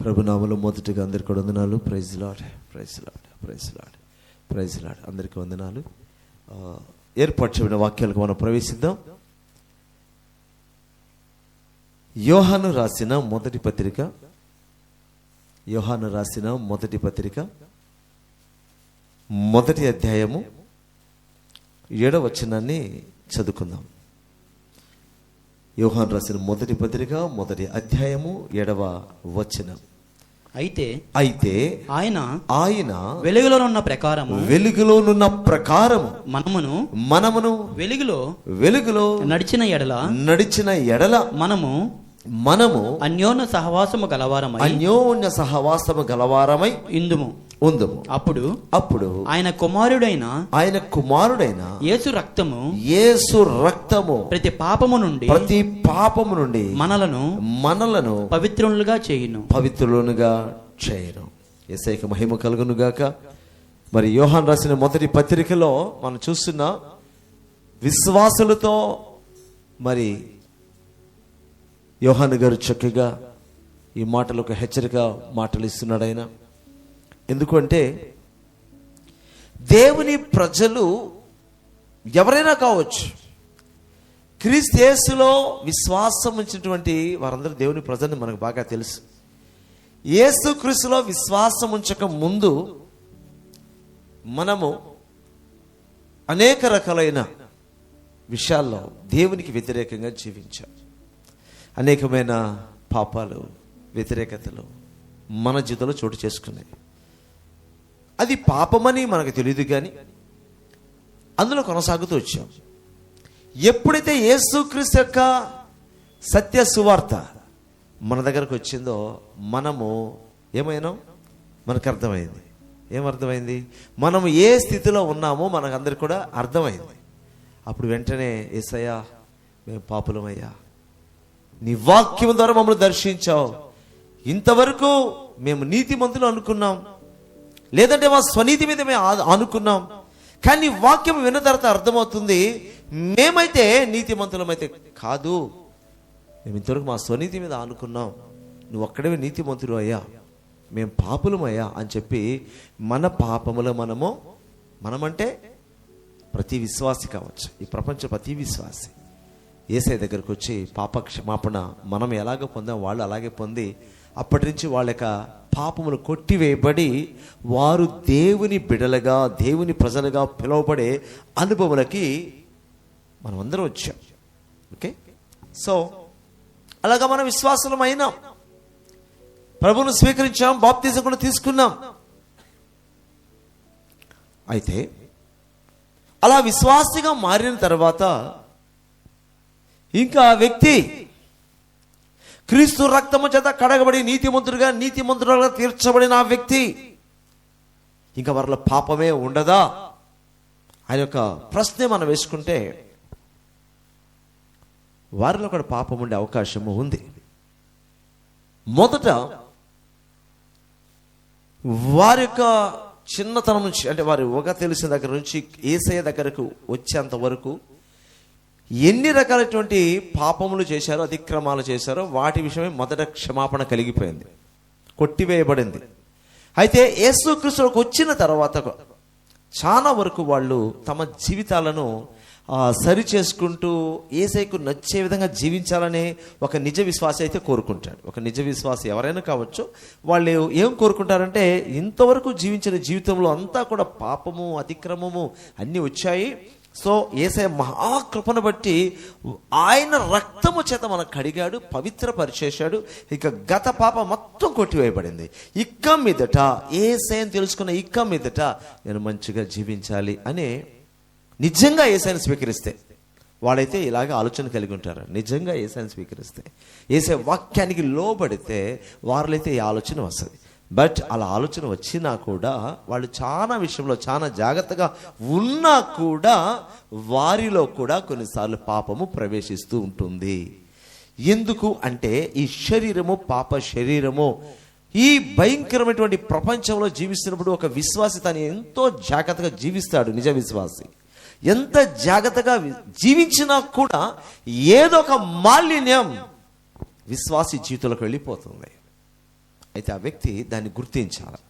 ప్రభునామములో మొదటిగా అందరికీ వందనాలు. Praise Lord, praise Lord, praise Lord, praise Lord. అందరికీ వందనాలు. ఏర్పాటు చేయబడిన వాక్యాలకు మనం ప్రవేశిద్దాం. యోహాను రాసిన మొదటి పత్రిక, యోహాను రాసిన మొదటి పత్రిక మొదటి అధ్యాయము 7వ వచనాన్ని చదువుకుందాం. యోహాను రాసిన మొదటి పత్రిక మొదటి అధ్యాయము 7వ వచనం. అయితే ఆయన వెలుగులోనున్న ప్రకారము మనమును వెలుగులో నడిచిన ఎడల మనము అన్యోన్య సహవాసము గలవారమై ఇందుము. అప్పుడు ఆయన కుమారుడైన యేసు రక్తము ప్రతి పాపము నుండి మనలను పవిత్రులుగా చేయును. యేసయ్యకు మహిమ కలుగును గాక. మరి యోహాను రాసిన మొదటి పత్రికలో మనం చూస్తున్న విశ్వాసులతో మరి యోహాను గారు చక్కగా ఈ మాటలు ఒక హెచ్చరిక మాటలు ఇస్తున్నాడు ఆయన. ఎందుకంటే దేవుని ప్రజలు ఎవరైనా కావచ్చు, క్రీస్తు యేసులో విశ్వాసం ఉంచినటువంటి వారందరూ దేవుని ప్రజల్ని మనకు బాగా తెలుసు. యేసు క్రీస్తులో విశ్వాసం ఉంచక ముందు మనము అనేక రకాలైన విషయాల్లో దేవునికి వ్యతిరేకంగా జీవించాం. అనేకమైన పాపాలు, వ్యతిరేకతలు మన జీవితంలో చోటు చేసుకున్నాయి. అది పాపమని మనకు తెలియదు, కానీ అందులో కొనసాగుతూ వచ్చాం. ఎప్పుడైతే యేసుక్రీస్తు యొక్క సత్య సువార్త మన దగ్గరకు వచ్చిందో మనము ఏమైనా మనకు అర్థమైంది. ఏమర్థమైంది? మనం ఏ స్థితిలో ఉన్నామో మనకందరికి కూడా అర్థమైంది. అప్పుడు వెంటనే యేసయ్యా, మేము పాపులమయ్యా, నీ వాక్యం ద్వారా మమ్మల్ని దర్శించావు. ఇంతవరకు మేము నీతిమంతులు అనుకున్నాం, లేదంటే మా స్వనీతి మీద మేము అనుకున్నాం, కానీ వాక్యం విన్న తర్వాత అర్థమవుతుంది మేమైతే నీతిమంతులమైతే కాదు, మేము ఇంతవరకు మా స్వనీతి మీద అనుకున్నాం, నువ్వు ఒక్కడే నీతిమంతుడు అయ్యా, మేము పాపులమయ్యా అని చెప్పి మన పాపములో మనమంటే ప్రతి విశ్వాసి కావచ్చు, ఈ ప్రపంచ ప్రతి విశ్వాసి యేసయ్య దగ్గరకు వచ్చి పాప క్షమాపణ మనం ఎలాగ పొందాం వాళ్ళు అలాగే పొంది అప్పటి నుంచి వాళ్ళ యొక్క పాపములు కొట్టివేయబడి వారు దేవుని బిడలుగా, దేవుని ప్రజలుగా పిలువబడే అనుభవాలకి మనం అందరం వచ్చాం. ఓకే, సో అలాగా మనం విశ్వాసులం అయినాం, ప్రభువును స్వీకరించాం, బాప్తిజం కూడా తీసుకున్నాం. అయితే అలా విశ్వాసిగా మారిన తర్వాత ఇంకా ఆ వ్యక్తి క్రీస్తు రక్తము చేత కడగబడి నీతిమంతుడుగా తీర్చబడిన ఆ వ్యక్తి ఇంకా వారిలో పాపమే ఉండదా ఆయన యొక్క ప్రశ్నే మనం వేసుకుంటే వారిలో కూడా పాపం ఉండే అవకాశము ఉంది. మొదట వారి యొక్క చిన్నతనం నుంచి, అంటే వారి ఊహ తెలిసిన దగ్గర నుంచి యేసయ్య దగ్గరకు వచ్చేంత వరకు ఎన్ని రకాలైనటువంటి పాపములు చేశారో, అతిక్రమాలు చేశారో వాటి విషయమే మొదట క్షమాపణ కలిగిపోయింది, కొట్టివేయబడింది. అయితే యేసుక్రీస్తుకు వచ్చిన తర్వాత చాలా వరకు వాళ్ళు తమ జీవితాలను సరి చేసుకుంటూ యేసయ్యకు నచ్చే విధంగా జీవించాలనే ఒక నిజ విశ్వాసి అయితే కోరుకుంటాడు. ఒక నిజ విశ్వాసి ఎవరైనా కావచ్చు, వాళ్ళు ఏం కోరుకుంటారంటే ఇంతవరకు జీవించిన జీవితంలో అంతా కూడా పాపము, అతిక్రమము అన్నీ వచ్చాయి. సో యేసయ్య మహాకృపను బట్టి ఆయన రక్తము చేత మనకు కడిగాడు, పవిత్రపరిచేశాడు. ఇక గత పాప మొత్తం కొట్టివేయబడింది. ఇక్క మీదట యేసయ్యను తెలుసుకున్న ఇక్క మీదట నేను మంచిగా జీవించాలి అని నిజంగా యేసయ్యను స్వీకరిస్తే వాళ్ళైతే ఇలాగ ఆలోచన కలిగి ఉంటారు. నిజంగా యేసయ్యను స్వీకరిస్తే, యేసయ్య వాక్యానికి లోబడితే వారిలైతే ఈ ఆలోచన వస్తుంది. బట్ అలా ఆలోచన వచ్చినా కూడా వాళ్ళు చాలా విషయంలో చాలా జాగ్రత్తగా ఉన్నా కూడా వారిలో కూడా కొన్నిసార్లు పాపము ప్రవేశిస్తూ ఉంటుంది. ఎందుకు అంటే ఈ శరీరము, పాప శరీరము ఈ భయంకరమైనటువంటి ప్రపంచంలో జీవిస్తున్నప్పుడు ఒక విశ్వాసి తను ఎంతో జాగ్రత్తగా జీవిస్తాడు. నిజ విశ్వాసి ఎంత జాగ్రత్తగా జీవించినా కూడా ఏదో ఒక మాలిన్యం విశ్వాసి జీవితంలోకి వెళ్ళిపోతుంది. అయితే ఆ వ్యక్తి దాన్ని గుర్తించాలి.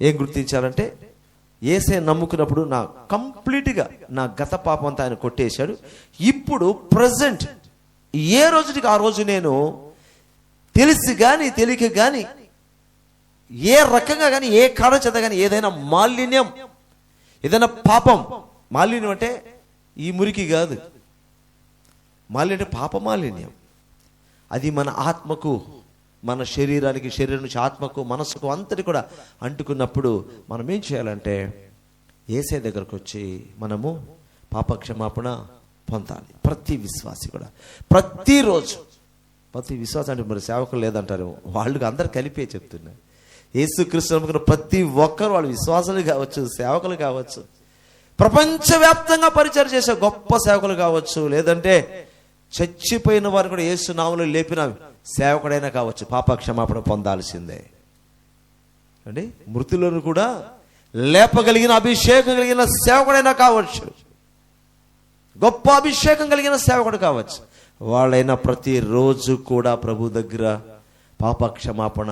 ఏం గుర్తించాలంటే యేసయ్య నమ్ముకున్నప్పుడు నా కంప్లీట్గా నా గత పాపం అంతా ఆయన కొట్టేశాడు. ఇప్పుడు ప్రజెంట్ ఏ రోజుకి ఆ రోజు నేను తెలిసి కానీ తెలియక కానీ ఏ రకంగా కానీ ఏ కారణం చేత కానీ ఏదైనా మాలిన్యం, ఏదైనా పాపం, మాలిన్యం అంటే ఈ మురికి కాదు, మాలిన్యం అంటే పాప మాలిన్యం. అది మన ఆత్మకు, మన శరీరానికి, శరీరం నుంచి ఆత్మకు, మనసుకు అంతటి కూడా అంటుకున్నప్పుడు మనం ఏం చేయాలంటే యేసయ్య దగ్గరకు వచ్చి మనము పాపక్షమాపణ పొందాలి. ప్రతి విశ్వాసి కూడా ప్రతిరోజు, ప్రతి విశ్వాసం అంటే మరి సేవకులు లేదంటారు, వాళ్ళు అందరు కలిపే చెప్తున్నారు. యేసుక్రీస్తు నమ్ముకున్న ప్రతి ఒక్కరు వాళ్ళు విశ్వాసులు కావచ్చు, సేవకులు కావచ్చు, ప్రపంచవ్యాప్తంగా పరిచయం చేసే గొప్ప సేవకులు కావచ్చు, లేదంటే చచ్చిపోయిన వారు కూడా యేసు నామములో లేపిన సేవకుడైనా కావచ్చు, పాపక్షమాపణ పొందాల్సిందే అండి. మృతులను కూడా లేపగలిగిన అభిషేకం కలిగిన సేవకుడైనా కావచ్చు, గొప్ప అభిషేకం కలిగిన సేవకుడు కావచ్చు, వాళ్ళైనా ప్రతిరోజు కూడా ప్రభు దగ్గర పాపక్షమాపణ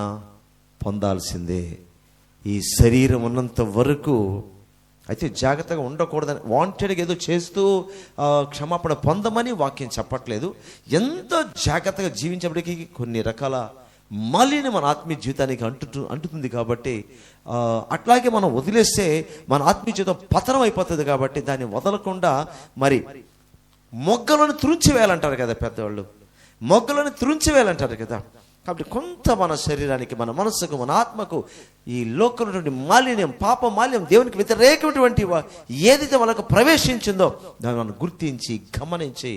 పొందాల్సిందే. ఈ శరీరం ఉన్నంత వరకు అయితే జాగ్రత్తగా ఉండకూడదని, వాంటెడ్గా ఏదో చేస్తూ క్షమాపణ పొందమని వాక్యం చెప్పట్లేదు. ఎంతో జాగ్రత్తగా జీవించబడికి కొన్ని రకాల మాలిన్యం మన ఆత్మీయ జీవితానికి అంటుతుంది కాబట్టి, అట్లాగే మనం వదిలేస్తే మన ఆత్మీయ జీవితం పతనం అయిపోతుంది. కాబట్టి దాన్ని వదలకుండా మరి మొగ్గలను తురించివేయాలంటారు కదా పెద్దవాళ్ళు, మొగ్గలను తురించివేయాలంటారు కదా. కాబట్టి కొంత మన శరీరానికి, మన మనస్సుకు, మన ఆత్మకు ఈ లోకంలో మాలిన్యం, పాప మాలిన్యం, దేవునికి వ్యతిరేకమైనటువంటి ఏదైతే మనకు ప్రవేశించిందో దాన్ని మనం గుర్తించి గమనించి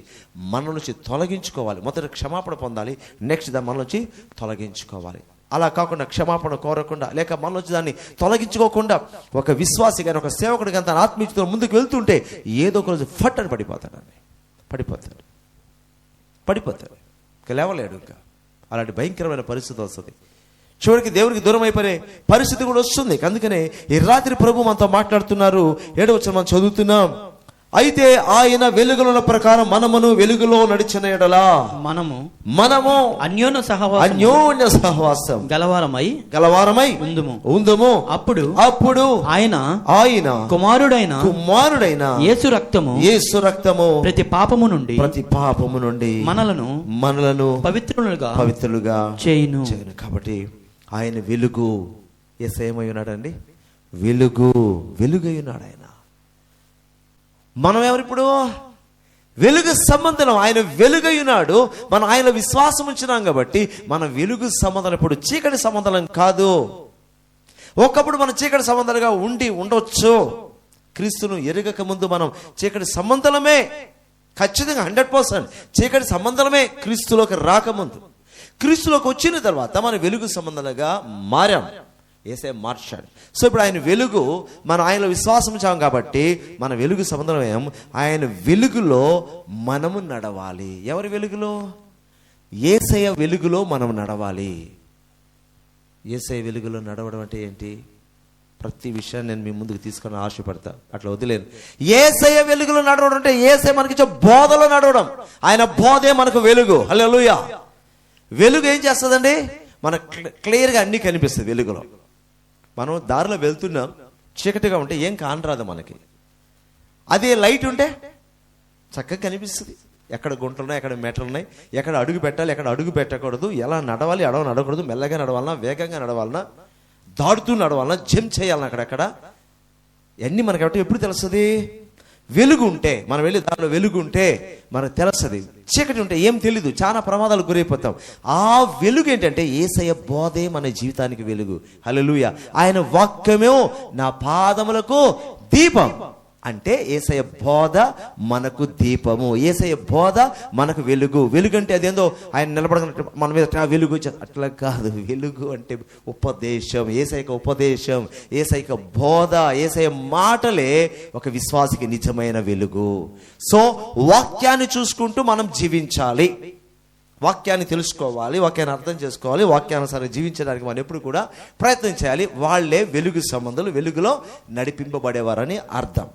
మన నుంచి తొలగించుకోవాలి. మొదట క్షమాపణ పొందాలి, నెక్స్ట్ దాన్ని మన నుంచి తొలగించుకోవాలి. అలా కాకుండా క్షమాపణ కోరకుండా లేక మన నుంచి దాన్ని తొలగించుకోకుండా ఒక విశ్వాసి కానీ ఒక సేవకుడు కానీ తన ఆత్మీయతతో ముందుకు వెళ్తుంటే ఏదో ఒక రోజు ఫట్ అని పడిపోతాడు. ఇంకా లేవలేడు. ఇంకా అలాంటి భయంకరమైన పరిస్థితి వస్తుంది. చివరికి దేవునికి దూరం అయిపోయే పరిస్థితి కూడా వస్తుంది. అందుకనే ఈ రాత్రి ప్రభు మనతో మాట్లాడుతున్నారు. 7వ వచనం మనం చదువుతున్నాం. అయితే ఆయన వెలుగులో ప్రకారం మనమును వెలుగులో నడిచిన ఎడలా మనము అన్యోన్య సహవాసం గలవారమై ఉందుము. అప్పుడు ఆయన కుమారుడైన యేసు రక్తము ప్రతి పాపము నుండి మనలను పవిత్రులుగా చేయును. కాబట్టి ఆయన వెలుగు. యేసయ్య ఉన్నాడండి, వెలుగై ఉన్నాడు ఆయన. మనం ఎవరిప్పుడు వెలుగు సంబంధం, ఆయన వెలుగై ఉన్నాడు, మనం ఆయన విశ్వాసం ఉంచినాం కాబట్టి మన వెలుగు సంబంధం ఇప్పుడు చీకటి సంబంధం కాదు. ఒకప్పుడు మనం చీకటి సంబంధాలుగా ఉండవచ్చు. క్రీస్తును ఎరగక ముందు మనం చీకటి సంబంధమే, ఖచ్చితంగా 100% చీకటి సంబంధమే. క్రీస్తులోకి రాకముందు, క్రీస్తులోకి వచ్చిన తర్వాత మన వెలుగు సంబంధాలుగా మారాం. యేసయ్య మార్చాడు. సో ఇప్పుడు ఆయన వెలుగు, మనం ఆయనలో విశ్వాసం ఉంచాం కాబట్టి మన వెలుగు సంబంధం. ఆయన వెలుగులో మనము నడవాలి. ఎవరి వెలుగులో? యేసయ్య వెలుగులో మనం నడవాలి. యేసయ్య వెలుగులో నడవడం అంటే ఏంటి? ప్రతి విషయాన్ని నేను మీ ముందుకు తీసుకొని ఆశపడతా, అట్లా వదిలేను. యేసయ్య వెలుగులో నడవడం అంటే యేసయ్య మనకి బోధలో నడవడం. ఆయన బోధే మనకు వెలుగు. హల్లెలూయా. వెలుగు ఏం చేస్తుందండి? మనకు క్లియర్గా అన్నీ కనిపిస్తుంది వెలుగులో. మనం దారిలో వెళ్తున్నాం, చీకటిగా ఉంటే ఏం కానరాదు మనకి. అదే లైట్ ఉంటే చక్కగా కనిపిస్తుంది. ఎక్కడ గుంటలు ఉన్నాయి, ఎక్కడ మెట్లు ఉన్నాయి, ఎక్కడ అడుగు పెట్టాలి, ఎక్కడ అడుగు పెట్టకూడదు, ఎలా నడవాలి, నడవకూడదు, మెల్లగా నడవాలన్నా, వేగంగా నడవాలన్నా, దాడుతూ నడవాలన్నా, జంప్ చేయాలన్నా అక్కడెక్కడ అన్నీ మనకి ఎప్పుడు తెలుస్తుంది? వెలుగు ఉంటే, మనం వెళ్ళి దానిలో వెలుగు ఉంటే మనకు తెలుస్తుంది. చీకటి ఉంటే ఏం తెలీదు, చాలా ప్రమాదాలకు గురైపోతాం. ఆ వెలుగు ఏంటంటే యేసయ్య బోధే మన జీవితానికి వెలుగు. హల్లెలూయా. ఆయన వాక్యమే నా పాదములకు దీపం. అంటే యేసయ్య బోధ మనకు దీపము, యేసయ్య బోధ మనకు వెలుగు. వెలుగు అంటే అదేందో ఆయన నిలబడగల మన మీద వెలుగు అట్లా కాదు. వెలుగు అంటే ఉపదేశం, యేసయ్యక ఉపదేశం, యేసయ్యక బోధ, యేసయ్య మాటలే ఒక విశ్వాసికి నిజమైన వెలుగు. సో వాక్యాన్ని చూసుకుంటూ మనం జీవించాలి, వాక్యాన్ని తెలుసుకోవాలి, వాక్యాన్ని అర్థం చేసుకోవాలి, వాక్యానుసారం జీవించడానికి మనం ఎప్పుడు కూడా ప్రయత్నం చేయాలి. వాళ్ళే వెలుగు సంబంధాలు, వెలుగులో నడిపింపబడేవారని అర్థం.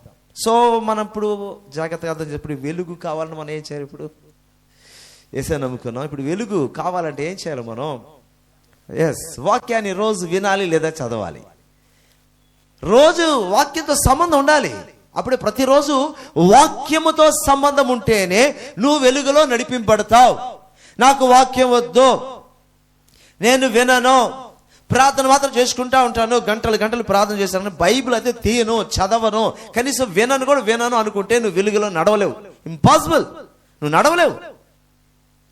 సో మనం ఇప్పుడు జాగ్రత్తగా అర్థం చేసి, ఇప్పుడు వెలుగు కావాలని మనం ఏం చేయాలి? ఇప్పుడు యేసయ్య నమ్ముకున్నాం, ఇప్పుడు వెలుగు కావాలంటే ఏం చేయాలి? మనం వాక్యాన్ని రోజు వినాలి లేదా చదవాలి. రోజు వాక్యంతో సంబంధం ఉండాలి. అప్పుడే ప్రతిరోజు వాక్యముతో సంబంధం ఉంటేనే నువ్వు వెలుగులో నడిపింపబడతావు. నాకు వాక్యం వద్దు, నేను వినను, ప్రార్థన మాత్రం చేసుకుంటా ఉంటాను, గంటలు గంటలు ప్రార్థన చేస్తాను, బైబిల్ అయితే తీయను, చదవను, కనీసం వినను అనుకుంటే నువ్వు వెలుగులో నడవలేవు. ఇంపాసిబుల్, నువ్వు నడవలేవు.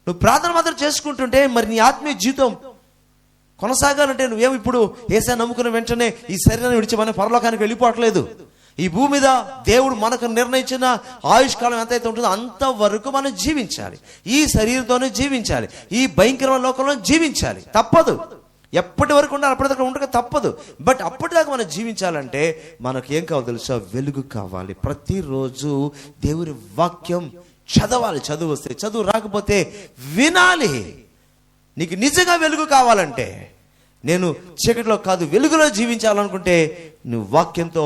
నువ్వు ప్రార్థన మాత్రం చేసుకుంటుంటే మరి నీ ఆత్మీయ జీవితం కొనసాగాలంటే నువ్వేమి ఇప్పుడు యేసయ్య నమ్ముకున్న వెంటనే ఈ శరీరాన్ని విడిచి మన పరలోకానికి వెళ్ళిపోవట్లేదు. ఈ భూమి మీద దేవుడు మనకు నిర్ణయించిన ఆయుష్కాలం ఎంతైతే ఉంటుందో అంతవరకు మనం జీవించాలి. ఈ శరీరంతోనే జీవించాలి, ఈ భయంకరమైన లోకంలో జీవించాలి. తప్పదు. ఎప్పటి వరకు ఉండాలి, అప్పటిదాకా ఉండక తప్పదు. బట్ అప్పటిదాకా మనం జీవించాలంటే మనకు ఏం కావాలి తెలుసా? వెలుగు కావాలి. ప్రతిరోజు దేవుని వాక్యం చదవాలి. చదువు వస్తే చదువు, రాకపోతే వినాలి. నీకు నిజంగా వెలుగు కావాలంటే, నేను చీకటిలో కాదు వెలుగులో జీవించాలనుకుంటే నువ్వు వాక్యంతో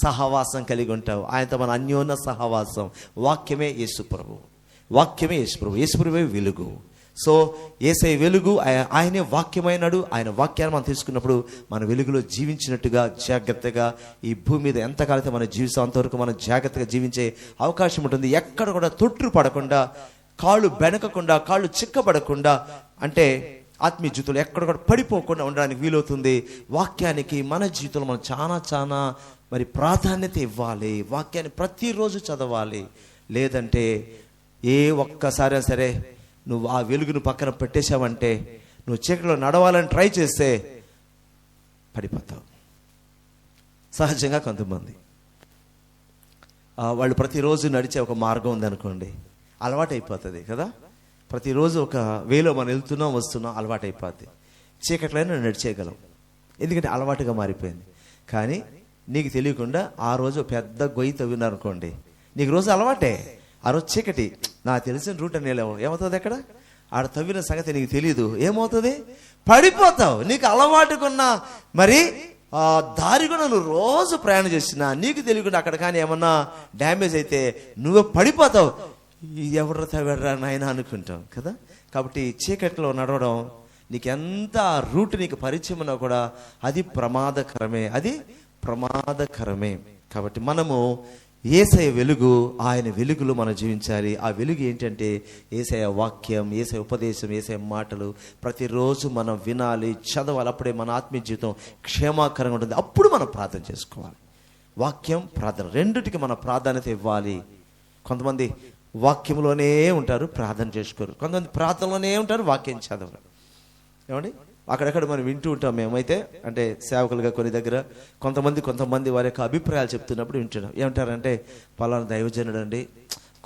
సహవాసం కలిగి ఉంటావు. ఆయనతో మన అన్యోన్య సహవాసం. వాక్యమే యేసు ప్రభు, వాక్యమే యేసు ప్రభు, యేసు ప్రభువే వెలుగు. సో యేసయ్య వెలుగు, ఆయనే వాక్యమైనాడు. ఆయన వాక్యాన్ని మనం తీసుకున్నప్పుడు మన వెలుగులో జీవించినట్టుగా జాగ్రత్తగా ఈ భూమి మీద ఎంతకాలైతే మనం జీవిస్తాం అంతవరకు మనం జాగ్రత్తగా జీవించే అవకాశం ఉంటుంది. ఎక్కడ కూడా తొట్టు పడకుండా, కాళ్ళు బెనకకుండా, కాళ్ళు చిక్కబడకుండా, అంటే ఆత్మీయ జీవితంలో ఎక్కడ కూడా పడిపోకుండా ఉండడానికి వీలవుతుంది. వాక్యానికి మన జీవితంలో మనం చాలా మరి ప్రాధాన్యత ఇవ్వాలి. వాక్యాన్ని ప్రతిరోజు చదవాలి. లేదంటే ఒక్కసారి సరే నువ్వు ఆ వెలుగును పక్కన పెట్టేశావంటే, నువ్వు చీకటిలో నడవాలని ట్రై చేస్తే పడిపోతావు. సహజంగా కొంతమంది వాళ్ళు ప్రతిరోజు నడిచే ఒక మార్గం ఉందనుకోండి, అలవాటు అయిపోతుంది కదా. ప్రతిరోజు ఒక వేలో మనం వెళ్తున్నాం వస్తున్నాం, అలవాటు అయిపోద్ది. చీకట్లైనా నడిచేయగలం, ఎందుకంటే అలవాటుగా మారిపోయింది. కానీ నీకు తెలియకుండా ఆ రోజు పెద్ద గొయ్యి తవ్వినారనుకోండి, నీకు రోజు అలవాటే. ఆ రోజు చీకటి, నాకు తెలిసిన రూట్ అని ఏమవుతుంది, అక్కడ ఆడ తవ్విన సంగతి నీకు తెలియదు, ఏమవుతుంది? పడిపోతావు. నీకు అలవాటుకున్న మరి దారి కూడా నువ్వు రోజు ప్రయాణం చేసినా నీకు తెలియకుండా అక్కడ కానీ ఏమన్నా డ్యామేజ్ అయితే నువ్వు పడిపోతావు. ఎవరు తవ్వడరా నాయన అనుకుంటాం కదా. కాబట్టి చీకట్లో నడవడం, నీకు ఎంత రూట్ నీకు పరిచయం ఉన్నా కూడా అది ప్రమాదకరమే. కాబట్టి మనము యేసయ్య వెలుగు, ఆయన వెలుగులో మనం జీవించాలి. ఆ వెలుగు ఏంటంటే యేసయ్య వాక్యం, యేసయ్య ఉపదేశం, యేసయ్య మాటలు ప్రతిరోజు మనం వినాలి, చదవాలి. అప్పుడే మన ఆత్మీయ జీవితం క్షేమకరంగా ఉంటుంది. అప్పుడు మనం ప్రార్థన చేసుకోవాలి. వాక్యం, ప్రార్థన రెండిటికి మన ప్రాధాన్యత ఇవ్వాలి. కొంతమంది వాక్యంలోనే ఉంటారు, ప్రార్థన చేసుకోరు. కొంతమంది ప్రార్థనలోనే ఉంటారు, వాక్యం చదవరు. ఏమండి, అక్కడక్కడ మనం వింటూ ఉంటాం. మేమైతే అంటే సేవకులుగా కొన్ని దగ్గర కొంతమంది వారి యొక్క అభిప్రాయాలు చెప్తున్నప్పుడు వింటున్నాం. ఏమంటారంటే, పలానా దైవజనుడు అండి,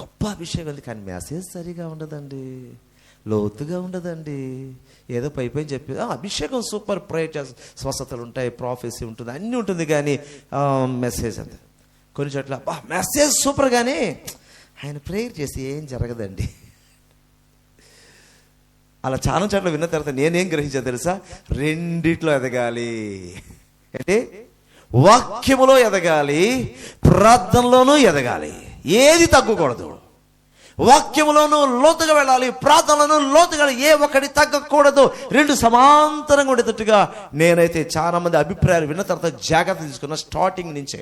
గొప్ప అభిషేకం ఉంది, కానీ మెసేజ్ సరిగా ఉండదండి, లోతుగా ఉండదండి, ఏదో పై చెప్పి అభిషేకం సూపర్, ప్రేయర్ స్వస్థతలు ఉంటాయి, ప్రాఫెసీ ఉంటుంది, అన్నీ ఉంటుంది, కానీ మెసేజ్ అంత. కొన్ని చోట్ల మెసేజ్ సూపర్, కానీ ఆయన ప్రేయర్ చేసి ఏం జరగదండి. అలా చాలా చోట్ల విన్న తర్వాత నేనేం గ్రహించా తెలుసా? రెండిట్లో ఎదగాలి. అంటే వాక్యములో ఎదగాలి, ప్రార్థనలోనూ ఎదగాలి. ఏది తగ్గకూడదు. వాక్యములోనూ లోతుగా వెళ్ళాలి, ప్రార్థనలోనూ లోతుగా, ఏ ఒక్కటి తగ్గకూడదు. రెండు సమాంతరంగా ఉండేటట్టుగా నేనైతే చాలా మంది అభిప్రాయాలు విన్న తర్వాత జాగ్రత్త తీసుకున్నా. స్టార్టింగ్ నుంచే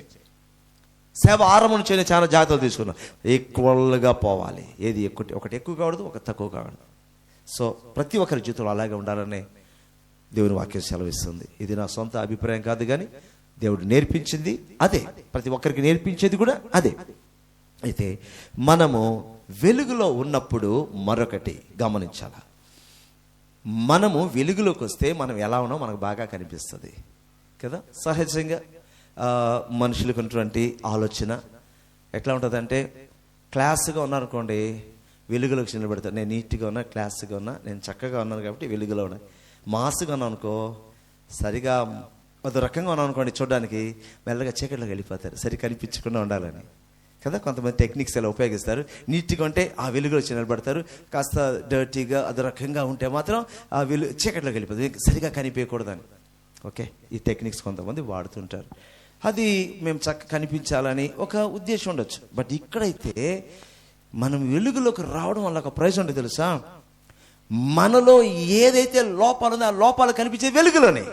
సేవ ఆరంభం నుంచి చాలా జాగ్రత్తలు తీసుకున్నా. ఈక్వల్గా పోవాలి. ఏది ఒకటి ఎక్కువ కావడదు, ఒక తక్కువ కావడదు. సో ప్రతి ఒక్కరి జీవితంలో అలాగే ఉండాలనే దేవుని వాక్యం సెలవిస్తుంది. ఇది నా సొంత అభిప్రాయం కాదు, కానీ దేవుడు నేర్పించింది అదే, ప్రతి ఒక్కరికి నేర్పించేది కూడా అదే. అయితే మనము వెలుగులో ఉన్నప్పుడు మరొకటి గమనించాలి. మనము వెలుగులోకి వస్తే మనం ఎలా ఉన్నామో మనకు బాగా కనిపిస్తుంది కదా. సహజంగా మనుషులకు ఉన్నటువంటి ఆలోచన ఎట్లా ఉంటుందంటే, క్లాస్గా ఉన్నారనుకోండి, వెలుగులోకి నిలబెడతారు. నేను నీట్గా ఉన్నా, క్లాస్గా ఉన్నా, నేను చక్కగా ఉన్నాను కాబట్టి వెలుగులో ఉన్నా. మాస్గా ఉన్నాను అనుకో, సరిగా అదో రకంగా ఉన్నాను అనుకోండి, చూడడానికి మెల్లగా చీకట్లోకి వెళ్ళిపోతారు, సరి కనిపించకుండా ఉండాలని కదా. కొంతమంది టెక్నిక్స్ ఎలా ఉపయోగిస్తారు. నీట్గా ఉంటే ఆ వెలుగులో వచ్చి నిలబడతారు, కాస్త డర్టీగా అదో రకంగా ఉంటే మాత్రం ఆ చీకట్లోకి వెళ్ళిపోతారు, సరిగా కనిపించకూడదని. ఓకే, ఈ టెక్నిక్స్ కొంతమంది వాడుతుంటారు. అది మేము చక్కగా కనిపించాలని ఒక ఉద్దేశం ఉండొచ్చు. బట్ ఇక్కడైతే మనం వెలుగులోకి రావడం వల్ల ఒక ప్రయోజనం ఉంటుంది తెలుసా? మనలో ఏదైతే లోపాలు ఉందో ఆ లోపాలు కనిపించే వెలుగులోనే,